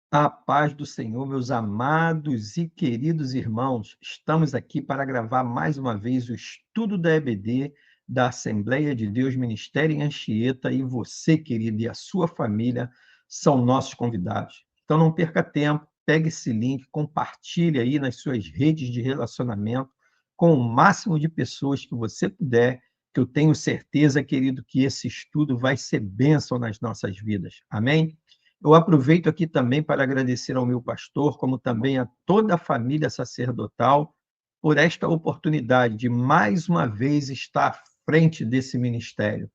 A paz do Senhor, meus amados e queridos irmãos, estamos aqui para gravar mais uma vez o estudo da EBD da Assembleia de Deus Ministério em Anchieta, e você, querido, e a sua família são nossos convidados. Então não perca tempo, pegue esse link, compartilhe aí nas suas redes de relacionamento com o máximo de pessoas que você puder, que eu tenho certeza, querido, que esse estudo vai ser bênção nas nossas vidas. Amém? Eu aproveito aqui também para agradecer ao meu pastor, como também a toda a família sacerdotal, por esta oportunidade de mais uma vez estar à frente desse ministério.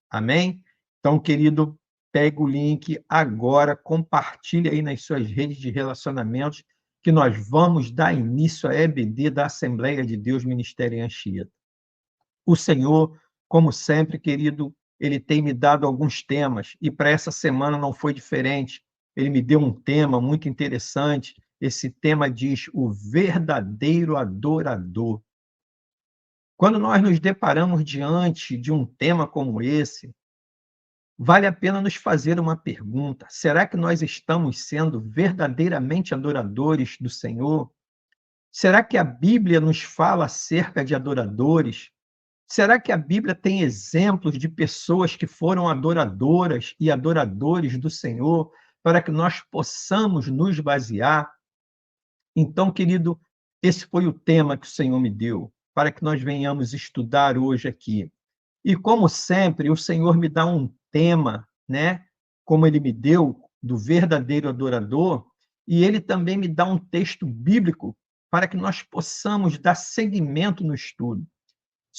Amém? Então, querido, pega o link agora, compartilhe aí nas suas redes de relacionamentos, que nós vamos dar início à EBD da Assembleia de Deus Ministério em Anchieta. O Senhor, como sempre, querido, ele tem me dado alguns temas, e para essa semana não foi diferente. Ele me deu um tema muito interessante. Esse tema diz: o verdadeiro adorador. Quando nós nos deparamos diante de um tema como esse, vale a pena nos fazer uma pergunta: será que nós estamos sendo verdadeiramente adoradores do Senhor? Será que a Bíblia nos fala acerca de adoradores? Será que a Bíblia tem exemplos de pessoas que foram adoradoras e adoradores do Senhor para que nós possamos nos basear? Então, querido, esse foi o tema que o Senhor me deu para que nós venhamos estudar hoje aqui. E como sempre, o Senhor me dá um tema, né? Como ele me deu do verdadeiro adorador, e ele também me dá um texto bíblico para que nós possamos dar seguimento no estudo.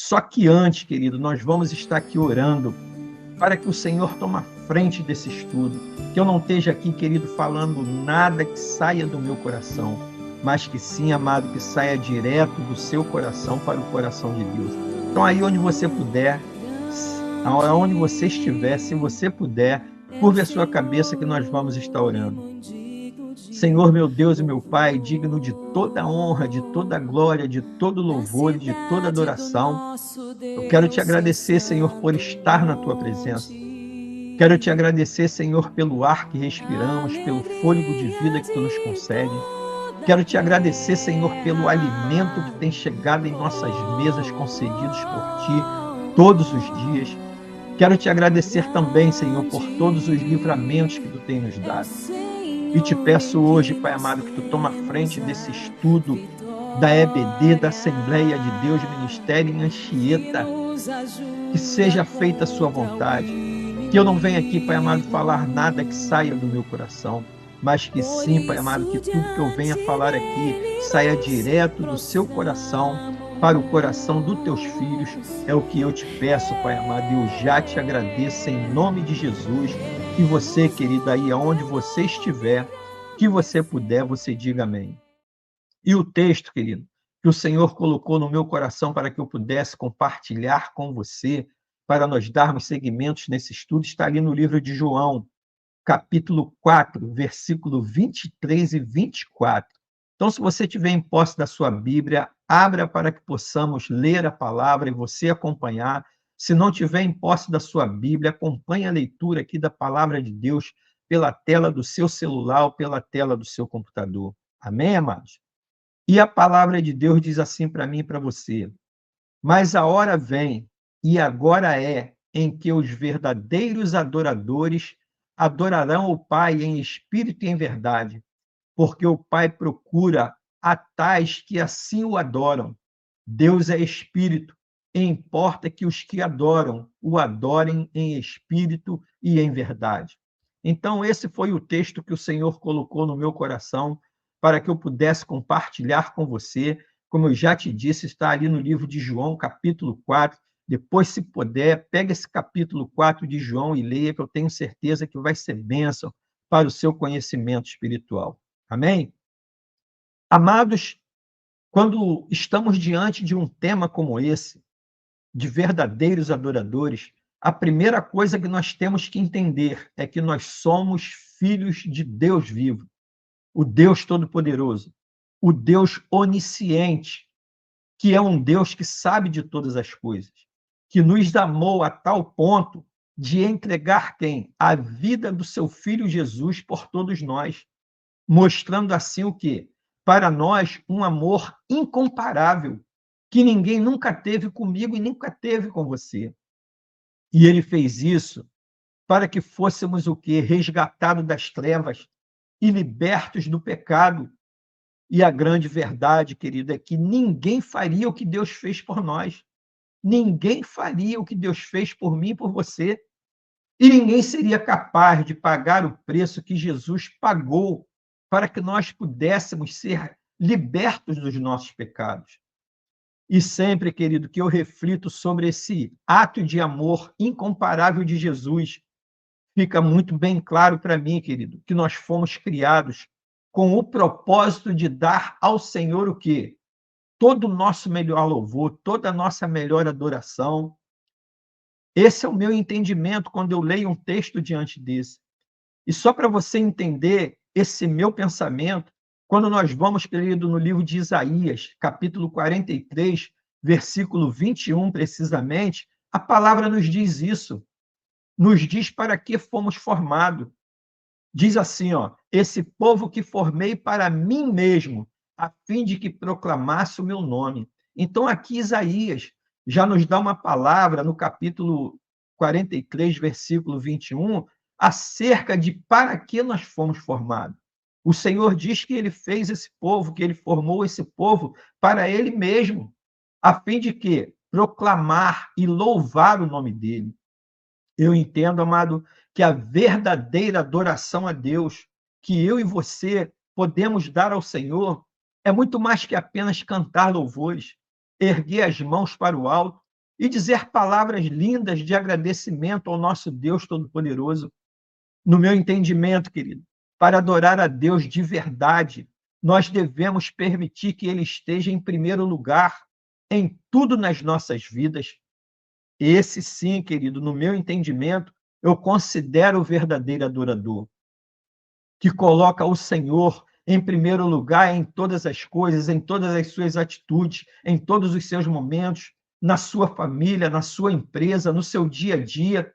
Só que antes, querido, nós vamos estar aqui orando para que o Senhor tome a frente desse estudo, que eu não esteja aqui, querido, falando nada que saia do meu coração, mas que sim, amado, que saia direto do seu coração para o coração de Deus. Então, aí onde você puder, aonde você estiver, se você puder, curve a sua cabeça que nós vamos estar orando. Senhor, meu Deus e meu Pai, digno de toda honra, de toda glória, de todo louvor e de toda adoração, eu quero te agradecer, Senhor, por estar na tua presença. Quero te agradecer, Senhor, pelo ar que respiramos, pelo fôlego de vida que tu nos concede. Quero te agradecer, Senhor, pelo alimento que tem chegado em nossas mesas concedidos por ti todos os dias. Quero te agradecer também, Senhor, por todos os livramentos que tu tem nos dado. E te peço hoje, Pai amado, que tu toma frente desse estudo da EBD, da Assembleia de Deus Ministério em Anchieta, que seja feita a sua vontade, que eu não venha aqui, Pai amado, falar nada que saia do meu coração, mas que sim, Pai amado, que tudo que eu venha falar aqui saia direto do seu coração para o coração dos teus filhos. É o que eu te peço, Pai amado, e eu já te agradeço em nome de Jesus. E você, querida, aí aonde você estiver, que você puder, você diga amém. E o texto, querido, que o Senhor colocou no meu coração para que eu pudesse compartilhar com você, para nós darmos seguimentos nesse estudo, está ali no livro de João, capítulo 4, versículo 23 e 24. Então, se você tiver em posse da sua Bíblia, abra para que possamos ler a palavra e você acompanhar. Se não tiver em posse da sua Bíblia, acompanhe a leitura aqui da palavra de Deus pela tela do seu celular ou pela tela do seu computador. Amém, amados? E a palavra de Deus diz assim para mim e para você: mas a hora vem, e agora é, em que os verdadeiros adoradores adorarão o Pai em espírito e em verdade, porque o Pai procura a tais que assim o adoram. Deus é espírito, e importa que os que adoram o adorem em espírito e em verdade. Então, esse foi o texto que o Senhor colocou no meu coração para que eu pudesse compartilhar com você. Como eu já te disse, está ali no livro de João, capítulo 4. Depois, se puder, pega esse capítulo 4 de João e leia, que eu tenho certeza que vai ser bênção para o seu conhecimento espiritual. Amém? Amados, quando estamos diante de um tema como esse, de verdadeiros adoradores, a primeira coisa que nós temos que entender é que nós somos filhos de Deus vivo, o Deus Todo-Poderoso, o Deus onisciente, que é um Deus que sabe de todas as coisas, que nos amou a tal ponto de entregar quem? A vida do seu Filho Jesus por todos nós. mostrando assim o quê? Para nós, um amor incomparável, que ninguém nunca teve comigo e nunca teve com você. E ele fez isso para que fôssemos o quê? Resgatados das trevas e libertos do pecado. E a grande verdade, querido, é que ninguém faria o que Deus fez por nós. Ninguém faria o que Deus fez por mim e por você. E ninguém seria capaz de pagar o preço que Jesus pagou para que nós pudéssemos ser libertos dos nossos pecados. E sempre, querido, que eu reflito sobre esse ato de amor incomparável de Jesus, fica muito bem claro para mim, querido, que nós fomos criados com o propósito de dar ao Senhor o quê? Todo o nosso melhor louvor, toda a nossa melhor adoração. Esse é o meu entendimento quando eu leio um texto diante desse. E só para você entender esse meu pensamento, quando nós vamos, querido, no livro de Isaías, capítulo 43, versículo 21, precisamente, a palavra nos diz isso. Nos diz para que fomos formados. Diz assim, ó, esse povo que formei para mim mesmo, a fim de que proclamasse o meu nome. Então, aqui Isaías já nos dá uma palavra no capítulo 43, versículo 21, acerca de para que nós fomos formados. O Senhor diz que ele fez esse povo, que ele formou esse povo para ele mesmo, a fim de que proclamar e louvar o nome dele. Eu entendo, amado, que a verdadeira adoração a Deus que eu e você podemos dar ao Senhor é muito mais que apenas cantar louvores, erguer as mãos para o alto e dizer palavras lindas de agradecimento ao nosso Deus Todo-Poderoso. No meu entendimento, querido, para adorar a Deus de verdade, nós devemos permitir que Ele esteja em primeiro lugar em tudo nas nossas vidas. Esse sim, querido, no meu entendimento, eu considero o verdadeiro adorador, que coloca o Senhor em primeiro lugar em todas as coisas, em todas as suas atitudes, em todos os seus momentos, na sua família, na sua empresa, no seu dia a dia.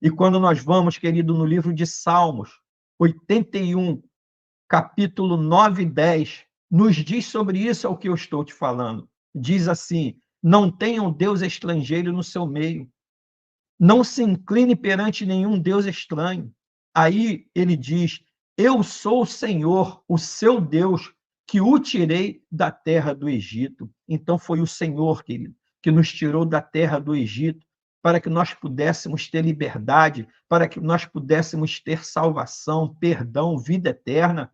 E quando nós vamos, querido, no livro de Salmos, 81, capítulo 9 e 10, nos diz sobre isso, é o que eu estou te falando. Diz assim: não tenham Deus estrangeiro no seu meio, não se incline perante nenhum Deus estranho. Aí ele diz: eu sou o Senhor, o seu Deus, que o tirei da terra do Egito. Então foi o Senhor, querido, que nos tirou da terra do Egito para que nós pudéssemos ter liberdade, para que nós pudéssemos ter salvação, perdão, vida eterna.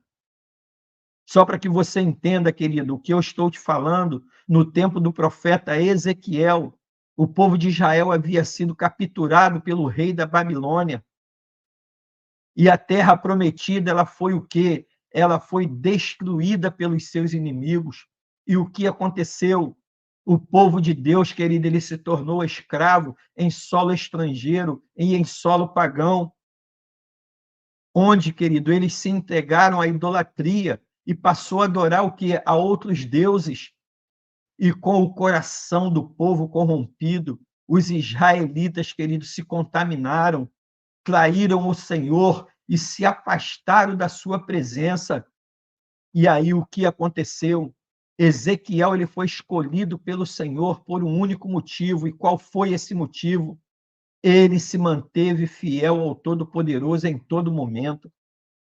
Só para que você entenda, querido, o que eu estou te falando, no tempo do profeta Ezequiel, o povo de Israel havia sido capturado pelo rei da Babilônia. E a terra prometida, ela foi o quê? Ela foi destruída pelos seus inimigos. E o que aconteceu? O povo de Deus, querido, ele se tornou escravo em solo estrangeiro e em solo pagão, onde, querido, eles se entregaram à idolatria e passou a adorar o que? A outros deuses. E com o coração do povo corrompido, os israelitas, queridos, se contaminaram, traíram o Senhor e se afastaram da sua presença. E aí o que aconteceu? Ezequiel ele foi escolhido pelo Senhor por um único motivo. E qual foi esse motivo? Ele se manteve fiel ao Todo-Poderoso em todo momento.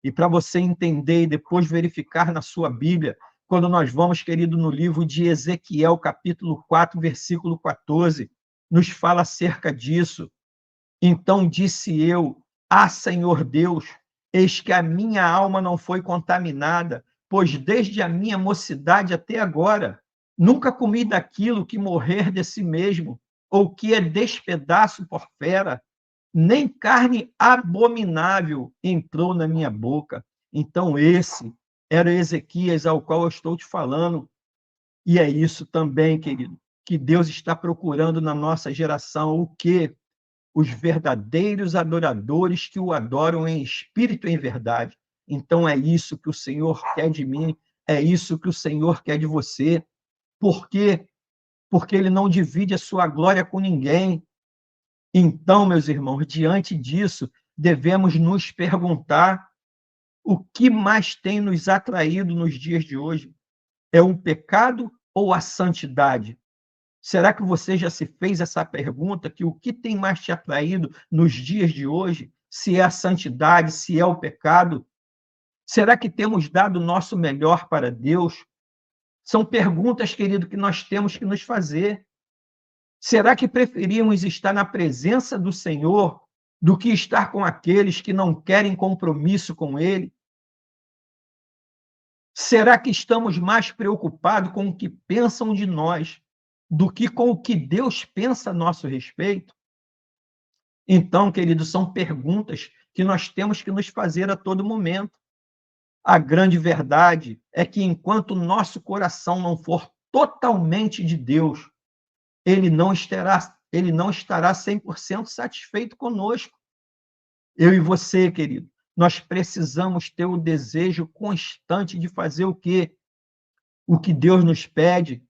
E para você entender e depois verificar na sua Bíblia, quando nós vamos, querido, no livro de Ezequiel, capítulo 4, versículo 14, nos fala acerca disso. Então disse eu: ah, Senhor Deus, eis que a minha alma não foi contaminada, pois desde a minha mocidade até agora nunca comi daquilo que morrer de si mesmo, ou que é despedaço por fera, nem carne abominável entrou na minha boca. Então esse era Ezequias ao qual eu estou te falando. E é isso também, querido, que Deus está procurando na nossa geração, o quê? Os verdadeiros adoradores que o adoram em espírito e em verdade. Então é isso que o Senhor quer de mim, é isso que o Senhor quer de você. Por quê? Porque ele não divide a sua glória com ninguém. Então, meus irmãos, diante disso, devemos nos perguntar O que mais tem nos atraído nos dias de hoje? É o pecado ou a santidade? Será que você já se fez essa pergunta, que o que tem mais te atraído nos dias de hoje? Se é a santidade, se é o pecado? Será que temos dado o nosso melhor para Deus? São perguntas, querido, que nós temos que nos fazer. Será que preferimos estar na presença do Senhor do que estar com aqueles que não querem compromisso com Ele? Será que estamos mais preocupados com o que pensam de nós do que com o que Deus pensa a nosso respeito? Então, queridos, são perguntas que nós temos que nos fazer a todo momento. A grande verdade é que enquanto o nosso coração não for totalmente de Deus, ele não estará 100% satisfeito conosco. Eu e você, querido, nós precisamos ter o desejo constante de fazer o quê? O que Deus nos pede,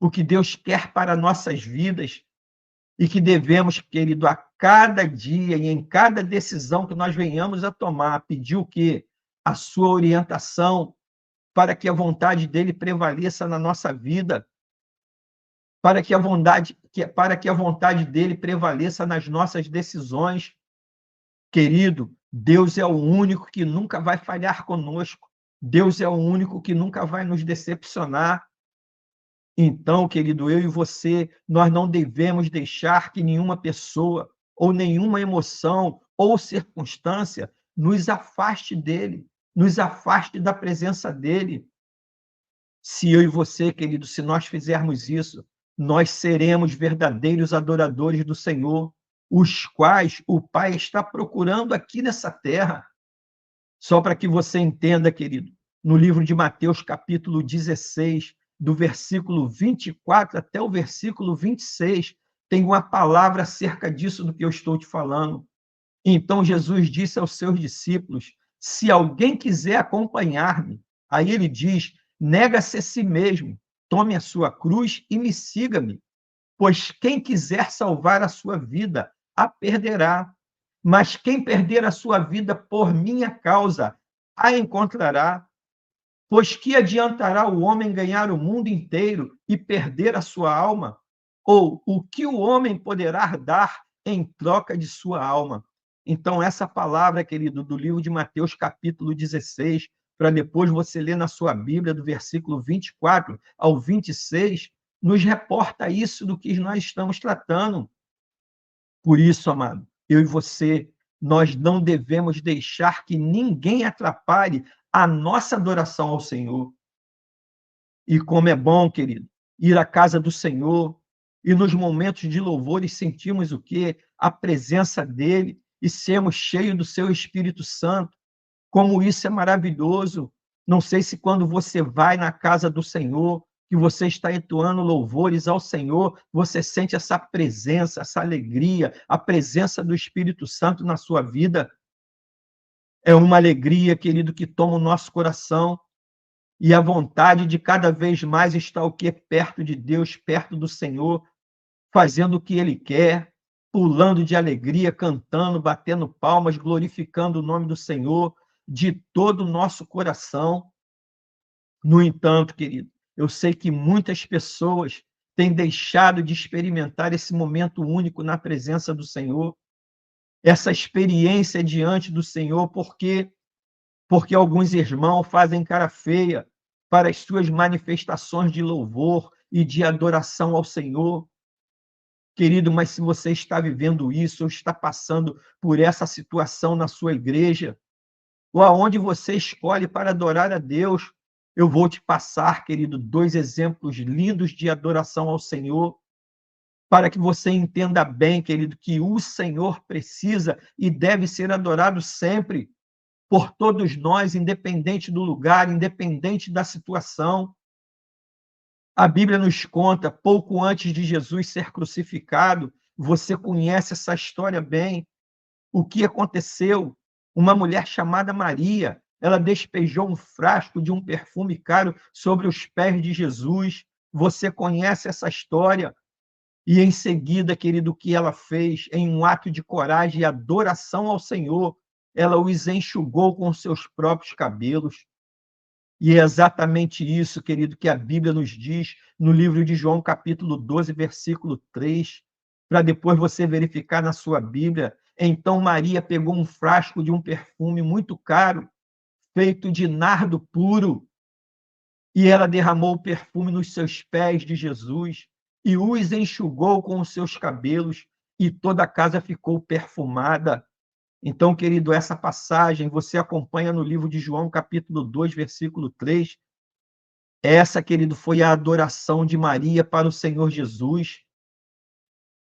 o que Deus quer para nossas vidas, e que devemos, querido, a cada dia e em cada decisão que nós venhamos a tomar, pedir o quê? A sua orientação, para que a vontade dele prevaleça na nossa vida, para que a vontade dele prevaleça nas nossas decisões. Querido, Deus é o único que nunca vai falhar conosco. Deus é o único que nunca vai nos decepcionar. Então, querido, eu e você, nós não devemos deixar que nenhuma pessoa, ou nenhuma emoção, ou circunstância nos afaste dele, nos afaste da presença dele. Se eu e você, querido, se nós fizermos isso, nós seremos verdadeiros adoradores do Senhor, os quais o Pai está procurando aqui nessa terra. Só para que você entenda, querido, no livro de Mateus, capítulo 16, do versículo 24 até o versículo 26, tem uma palavra acerca disso do que eu estou te falando. Então Jesus disse aos seus discípulos: se alguém quiser acompanhar-me, aí ele diz: nega-se a si mesmo, tome a sua cruz e me siga-me. Pois quem quiser salvar a sua vida, a perderá. Mas quem perder a sua vida por minha causa, a encontrará. Pois que adiantará o homem ganhar o mundo inteiro e perder a sua alma? Ou o que o homem poderá dar em troca de sua alma? Então, essa palavra, querido, do livro de Mateus, capítulo 16, para depois você ler na sua Bíblia, do versículo 24 ao 26, nos reporta isso do que nós estamos tratando. Por isso, amado, eu e você, nós não devemos deixar que ninguém atrapalhe a nossa adoração ao Senhor. E como é bom, querido, ir à casa do Senhor e nos momentos de louvor e sentirmos o quê? A presença dele e sermos cheios do seu Espírito Santo. Como isso é maravilhoso. Não sei se quando você vai na casa do Senhor, que você está entoando louvores ao Senhor, você sente essa presença, essa alegria, a presença do Espírito Santo na sua vida. É uma alegria, querido, que toma o nosso coração e a vontade de cada vez mais estar o quê? Perto de Deus, perto do Senhor, fazendo o que Ele quer, pulando de alegria, cantando, batendo palmas, glorificando o nome do Senhor de todo o nosso coração. No entanto, querido, eu sei que muitas pessoas têm deixado de experimentar esse momento único na presença do Senhor, essa experiência diante do Senhor, porque alguns irmãos fazem cara feia para as suas manifestações de louvor e de adoração ao Senhor. Querido, mas se você está vivendo isso, ou está passando por essa situação na sua igreja, ou aonde você escolhe para adorar a Deus, eu vou te passar, querido, 2 exemplos lindos de adoração ao Senhor, para que você entenda bem, querido, que o Senhor precisa e deve ser adorado sempre por todos nós, independente do lugar, independente da situação. A Bíblia nos conta, pouco antes de Jesus ser crucificado, você conhece essa história bem, o que aconteceu? Uma mulher chamada Maria, ela despejou um frasco de um perfume caro sobre os pés de Jesus. Você conhece essa história? E em seguida, querido, o que ela fez em um ato de coragem e adoração ao Senhor, ela os enxugou com seus próprios cabelos. E é exatamente isso, querido, que a Bíblia nos diz no livro de João, capítulo 12, versículo 3, para depois você verificar na sua Bíblia. Então Maria pegou um frasco de um perfume muito caro, feito de nardo puro, e ela derramou o perfume nos seus pés de Jesus e os enxugou com os seus cabelos, e toda a casa ficou perfumada. Então, querido, essa passagem você acompanha no livro de João, capítulo 2, versículo 3. Essa, querido, foi a adoração de Maria para o Senhor Jesus.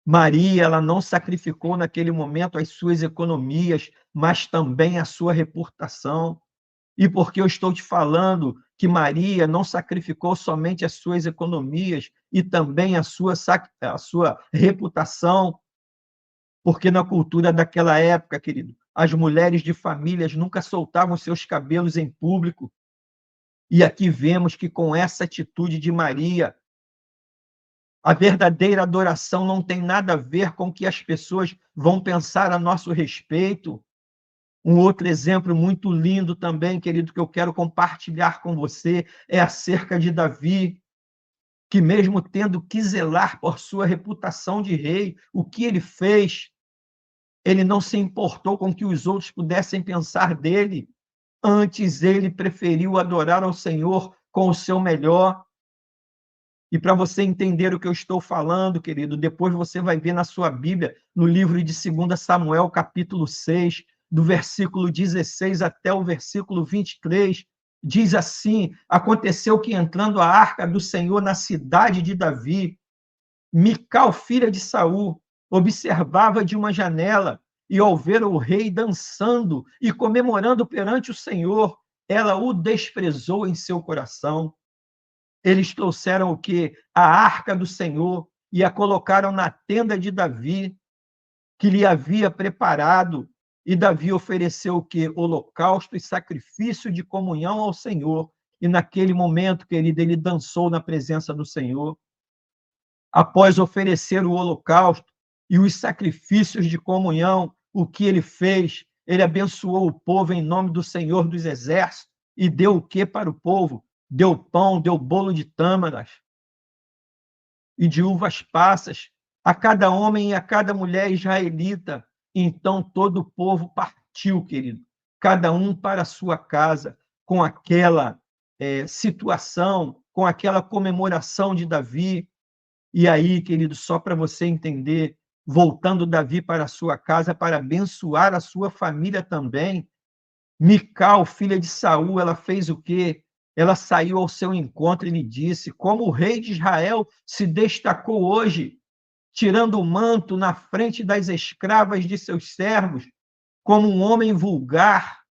Maria, ela não sacrificou naquele momento as suas economias, mas também a sua reputação. E porque eu estou te falando que Maria não sacrificou somente as suas economias e também a sua reputação, porque na cultura daquela época, querido, as mulheres de famílias nunca soltavam seus cabelos em público. E aqui vemos que com essa atitude de Maria, a verdadeira adoração não tem nada a ver com o que as pessoas vão pensar a nosso respeito. Um outro exemplo muito lindo também, querido, que eu quero compartilhar com você, é acerca de Davi, que mesmo tendo que zelar por sua reputação de rei, o que ele fez? Ele não se importou com o que os outros pudessem pensar dele. Antes, ele preferiu adorar ao Senhor com o seu melhor. E para você entender o que eu estou falando, querido, depois você vai ver na sua Bíblia, no livro de 2 Samuel, capítulo 6, do versículo 16 até o versículo 23, diz assim: aconteceu que entrando a arca do Senhor na cidade de Davi, Mical, filha de Saul, observava de uma janela, e ao ver o rei dançando e comemorando perante o Senhor, ela o desprezou em seu coração. Eles trouxeram o quê? A arca do Senhor e a colocaram na tenda de Davi, que lhe havia preparado. E Davi ofereceu o quê? Holocausto e sacrifício de comunhão ao Senhor. E naquele momento, querido, ele dançou na presença do Senhor. Após oferecer o holocausto e os sacrifícios de comunhão, o que ele fez? Ele abençoou o povo em nome do Senhor dos Exércitos e deu o que para o povo? Deu pão, deu bolo de tâmaras e de uvas passas a cada homem e a cada mulher israelita. Então todo o povo partiu, querido, cada um para a sua casa, com aquela situação, com aquela comemoração de Davi. E aí, querido, só para você entender, voltando Davi para a sua casa para abençoar a sua família também, Mical, filha de Saul, ela fez o quê? Ela saiu ao seu encontro e lhe disse: como o rei de Israel se destacou hoje, tirando o manto na frente das escravas de seus servos, como um homem vulgar.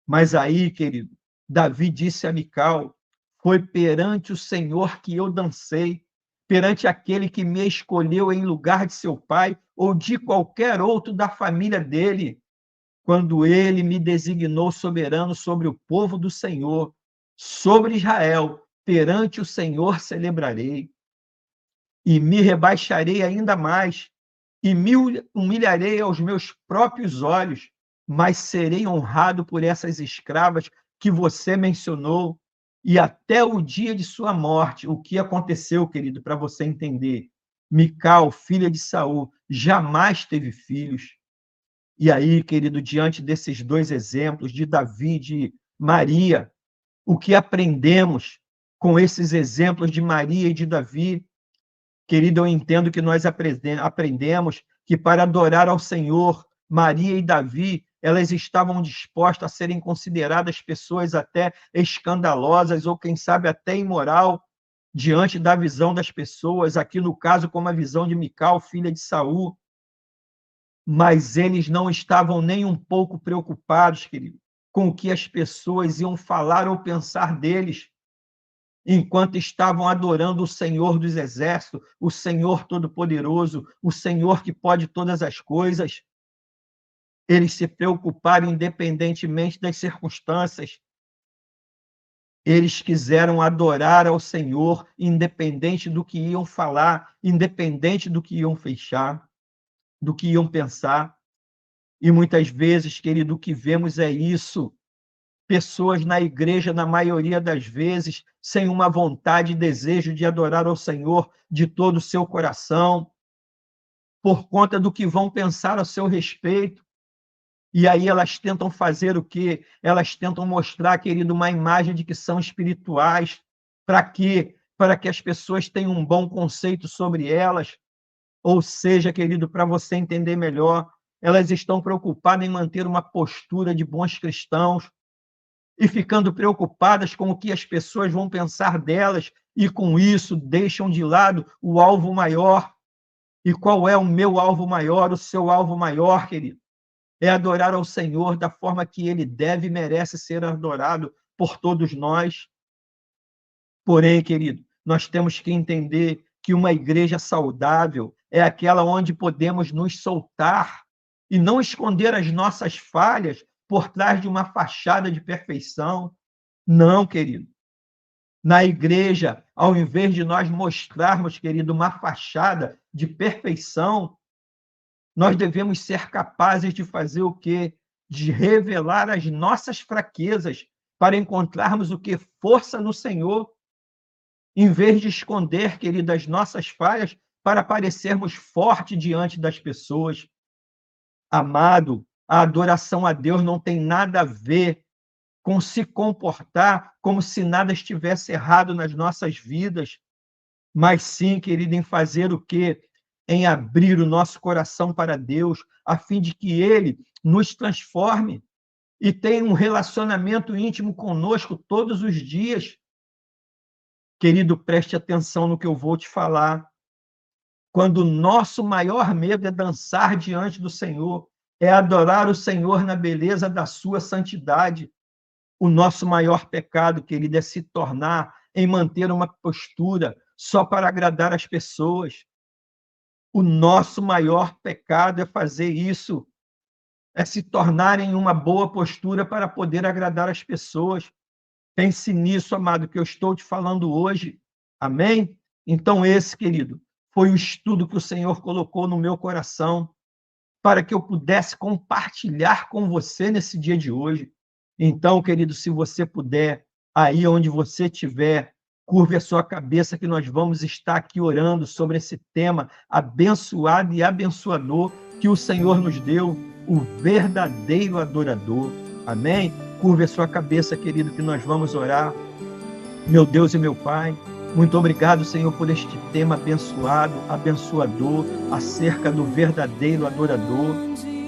Mas aí, querido, Davi disse a Mical: foi perante o Senhor que eu dancei, perante aquele que me escolheu em lugar de seu pai ou de qualquer outro da família dele, quando ele me designou soberano sobre o povo do Senhor, sobre Israel, perante o Senhor celebrarei, e me rebaixarei ainda mais, e me humilharei aos meus próprios olhos, mas serei honrado por essas escravas que você mencionou, e até o dia de sua morte. O que aconteceu, querido, para você entender? Mical, filha de Saul, jamais teve filhos. E aí, querido, diante desses dois exemplos, de Davi e de Maria, o que aprendemos com esses exemplos de Maria e de Davi? Querido, eu entendo que nós aprendemos que para adorar ao Senhor, Maria e Davi, elas estavam dispostas a serem consideradas pessoas até escandalosas ou, quem sabe, até imoral diante da visão das pessoas, aqui no caso, como a visão de Mical, filha de Saul. Mas eles não estavam nem um pouco preocupados, querido, com o que as pessoas iam falar ou pensar deles, enquanto estavam adorando o Senhor dos Exércitos, o Senhor Todo-Poderoso, o Senhor que pode todas as coisas. Eles se preocuparam independentemente das circunstâncias. Eles quiseram adorar ao Senhor, independente do que iam falar, independente do que iam fechar, do que iam pensar. E muitas vezes, querido, o que vemos é isso. Pessoas na igreja, na maioria das vezes, sem uma vontade e desejo de adorar ao Senhor de todo o seu coração, por conta do que vão pensar a seu respeito. E aí elas tentam fazer o quê? Elas tentam mostrar, querido, uma imagem de que são espirituais. Para quê? Para que as pessoas tenham um bom conceito sobre elas. Ou seja, querido, para você entender melhor, elas estão preocupadas em manter uma postura de bons cristãos e ficando preocupadas com o que as pessoas vão pensar delas, e com isso deixam de lado o alvo maior. E qual é o meu alvo maior, o seu alvo maior, querido? É adorar ao Senhor da forma que ele deve e merece ser adorado por todos nós. Porém, querido, nós temos que entender que uma igreja saudável é aquela onde podemos nos soltar e não esconder as nossas falhas por trás de uma fachada de perfeição. Não, querido. Na igreja, ao invés de nós mostrarmos, querido, uma fachada de perfeição, nós devemos ser capazes de fazer o quê? De revelar as nossas fraquezas para encontrarmos o quê? Força no Senhor. Em vez de esconder, querido, as nossas falhas para parecermos fortes diante das pessoas. Amado, a adoração a Deus não tem nada a ver com se comportar como se nada estivesse errado nas nossas vidas, mas sim, querido, em fazer o quê? Em abrir o nosso coração para Deus, a fim de que Ele nos transforme e tenha um relacionamento íntimo conosco todos os dias. Querido, preste atenção no que eu vou te falar. Quando o nosso maior medo é dançar diante do Senhor, é adorar o Senhor na beleza da sua santidade, o nosso maior pecado, querido, é se tornar em manter uma postura só para agradar as pessoas. O nosso maior pecado é fazer isso, é se tornar em uma boa postura para poder agradar as pessoas. Pense nisso, amado, que eu estou te falando hoje. Amém? Então, esse, querido, foi o estudo que o Senhor colocou no meu coração para que eu pudesse compartilhar com você nesse dia de hoje. Então, querido, se você puder, aí onde você estiver, curve a sua cabeça que nós vamos estar aqui orando sobre esse tema abençoado e abençoador que o Senhor nos deu, o verdadeiro adorador. Amém? Curve a sua cabeça, querido, que nós vamos orar. Meu Deus e meu Pai, muito obrigado, Senhor, por este tema abençoado, abençoador, acerca do verdadeiro adorador.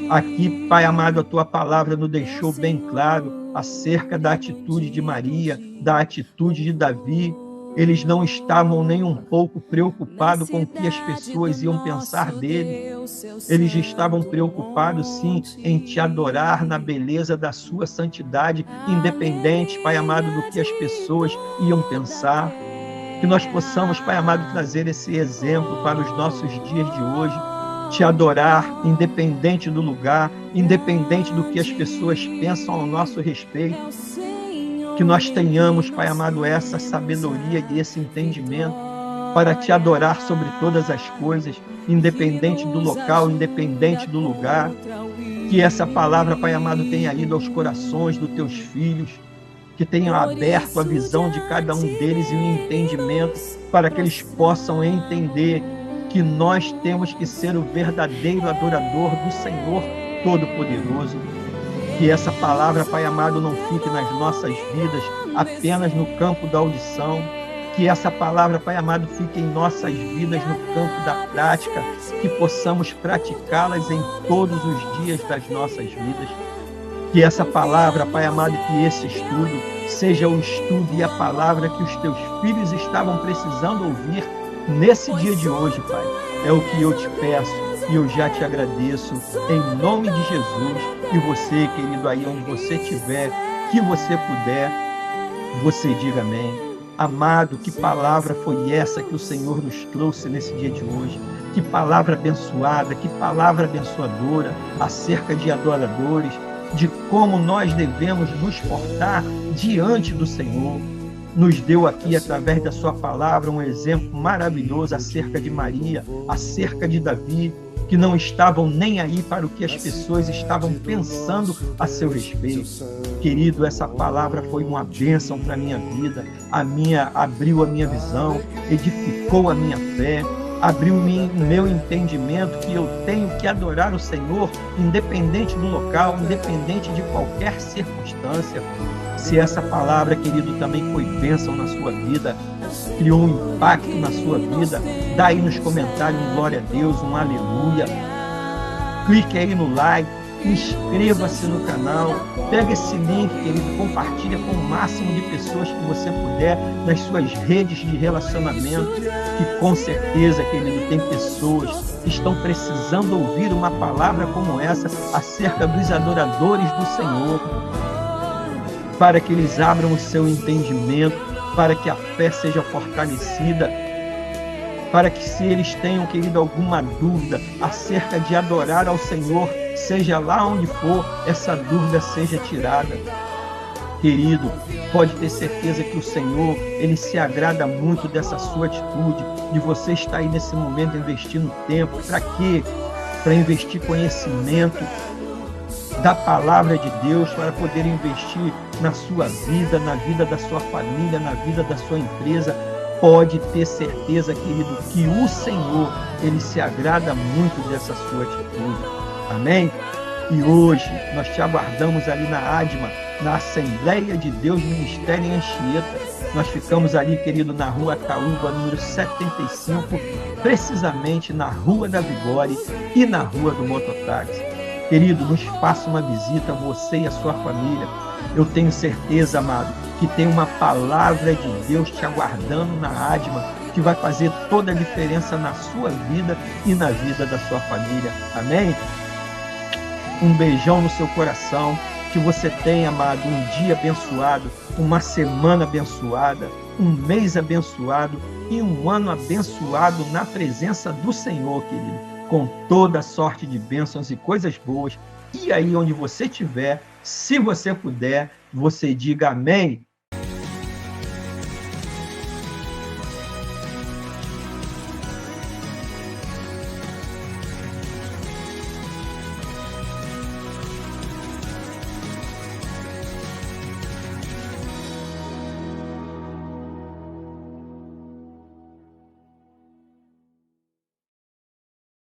Aqui, Pai amado, a Tua palavra nos deixou bem claro acerca da atitude de Maria, da atitude de Davi. Eles não estavam nem um pouco preocupados com o que as pessoas iam pensar dele. Eles estavam preocupados, sim, em te adorar na beleza da sua santidade, independente, Pai amado, do que as pessoas iam pensar. Que nós possamos, Pai amado, trazer esse exemplo para os nossos dias de hoje, te adorar, independente do lugar, independente do que as pessoas pensam ao nosso respeito. Que nós tenhamos, Pai amado, essa sabedoria e esse entendimento para te adorar sobre todas as coisas, independente do local, independente do lugar. Que essa palavra, Pai amado, tenha ido aos corações dos teus filhos, que tenham aberto a visão de cada um deles e o entendimento para que eles possam entender que nós temos que ser o verdadeiro adorador do Senhor Todo-Poderoso. Que essa palavra, Pai amado, não fique nas nossas vidas apenas no campo da audição. Que essa palavra, Pai amado, fique em nossas vidas no campo da prática, que possamos praticá-las em todos os dias das nossas vidas. Que essa palavra, Pai amado, que esse estudo seja o estudo e a palavra que os teus filhos estavam precisando ouvir nesse dia de hoje, Pai. É o que eu te peço e eu já te agradeço em nome de Jesus. E você, querido, aí onde você estiver, que você puder, você diga amém. Amado, que palavra foi essa que o Senhor nos trouxe nesse dia de hoje? Que palavra abençoada, que palavra abençoadora acerca de adoradores, de como nós devemos nos portar diante do Senhor. Nos deu aqui, através da sua palavra, um exemplo maravilhoso acerca de Maria, acerca de Davi, que não estavam nem aí para o que as pessoas estavam pensando a seu respeito. Querido, essa palavra foi uma bênção para a minha vida, abriu a minha visão, edificou a minha fé, abriu o meu entendimento que eu tenho que adorar o Senhor, independente do local, independente de qualquer circunstância. Se essa palavra, querido, também foi bênção na sua vida, criou um impacto na sua vida, dá aí nos comentários um glória a Deus, um aleluia. Clique aí no like, inscreva-se no canal, pega esse link, querido, compartilha com o máximo de pessoas que você puder nas suas redes de relacionamento, que com certeza, querido, tem pessoas que estão precisando ouvir uma palavra como essa acerca dos adoradores do Senhor, para que eles abram o seu entendimento, para que a fé seja fortalecida, para que se eles tenham, querido, alguma dúvida acerca de adorar ao Senhor, seja lá onde for, essa dúvida seja tirada. Querido, pode ter certeza que o Senhor, Ele se agrada muito dessa sua atitude, de você estar aí nesse momento investindo tempo. Para quê? Para investir conhecimento da palavra de Deus, para poder investir na sua vida, na vida da sua família, na vida da sua empresa. Pode ter certeza, querido, que o Senhor, Ele se agrada muito dessa sua atitude. Amém? E hoje nós te aguardamos ali na ADMA, na Assembleia de Deus Ministério em Anchieta. Nós ficamos ali, querido, na Rua Ataúba, número 75, precisamente na Rua da Vigore e na Rua do Mototáxi. Querido, nos faça uma visita, você e a sua família. Eu tenho certeza, amado, que tem uma palavra de Deus te aguardando na ADMA, que vai fazer toda a diferença na sua vida e na vida da sua família. Amém? Um beijão no seu coração, que você tenha, amado, um dia abençoado, uma semana abençoada, um mês abençoado e um ano abençoado na presença do Senhor, querido, com toda sorte de bênçãos e coisas boas. E aí onde você estiver, se você puder, você diga amém.